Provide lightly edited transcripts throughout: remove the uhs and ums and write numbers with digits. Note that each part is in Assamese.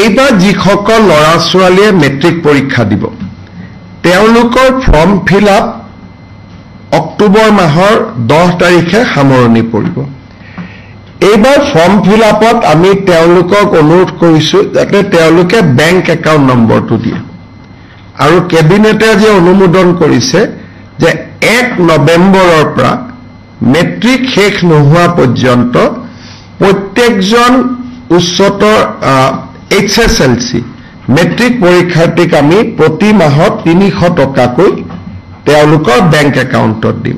এইবাৰ যিসকল ল'ৰা ছোৱালীয়ে মেট্ৰিক পৰীক্ষা দিব তেওঁলোকৰ ফৰ্ম ফিল আপ অক্টোবৰ মাহৰ 10 তাৰিখে সামৰণি পৰিব এইবাৰ ফৰ্ম ফিল আপত আমি তেওঁলোকক অনুৰোধ কৰিছো যাতে তেওঁলোকে বেংক একাউণ্ট নম্বৰটো দিয়ে আৰু কেবিনেটে যে অনুমোদন কৰিছে যে 1 নৱেম্বৰৰ পৰা মেট্ৰিক শেষ নোহোৱা পৰ্যন্ত প্ৰত্যেকজন উচ্চতৰ HSLC মেট্ৰিক পৰীক্ষাৰ্থীক আমি প্ৰতি মাহত 300 টকাকৈ তেওঁলোকৰ বেংক একাউণ্টত দিম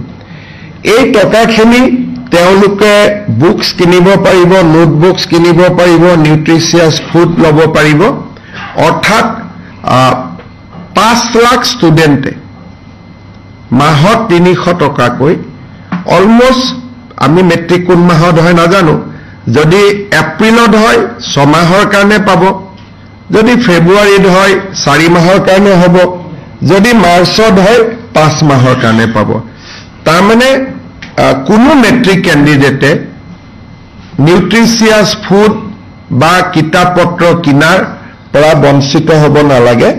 এই টকাখিনি তেওঁলোকে বুকস কিনিব পাৰিব নোটবুকস কিনিব পাৰিব নিউট্ৰিচিয়াছ ফুড ল'ব পাৰিব অৰ্থাৎ 5 লাখ ষ্টুডেণ্টে মাহত 300 টকাকৈ অলমোষ্ট আমি মেট্ৰিক কোন মাহত হয় নাজানো যদি এপ্ৰিলত হয় 6 মাহৰ কাৰণে পাব যদি ফেব্ৰুৱাৰীত হয় 4 মাহৰ কাৰণে হ'ব যদি মাৰ্চত হয় 5 মাহৰ কাৰণে পাব তাৰ মানে কোনো মেট্ৰিক ক্যান্ডিডেটে নিউট্ৰিচিয়াছ ফুড বা কিতাপপত্ৰ কিনাৰ পৰা বঞ্চিত হ'ব নালাগে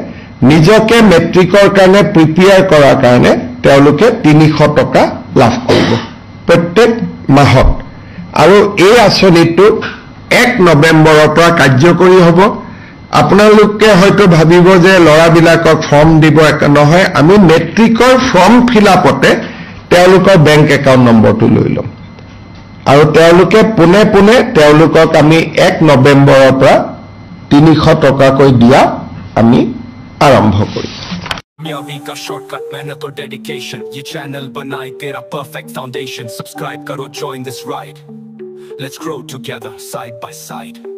নিজকে মেট্ৰিকৰ কাৰণে প্ৰিপেয়াৰ কৰাৰ কাৰণে তেওঁলোকে 300 টকা লাভ কৰিব প্ৰত্যেক মাহত আৰু এই আঁচনিটো 1 নৱেম্বৰৰ পৰা কাৰ্যকৰী হ'ব আপোনালোকে হয়তো ভাবিব যে লৰাবিলাকক ফৰ্ম দিব নহয় আমি মেট্ৰিকৰ ফৰ্ম ফিল আপতে তেওঁলোকৰ বেংক একাউণ্ট নম্বৰটো লৈ লম আৰু তেওঁলোকে পুনে পুনে তেওঁলোকক আমি 1 নৱেম্বৰৰ পৰা 300 টকাকৈ দিয়া আমি आरंभ करें कामयाबी का शॉर्टकट मेहनत और डेडिकेशन ये चैनल बनाए तेरा परफेक्ट फाउंडेशन सब्सक्राइब करो join this ride let's grow together side by side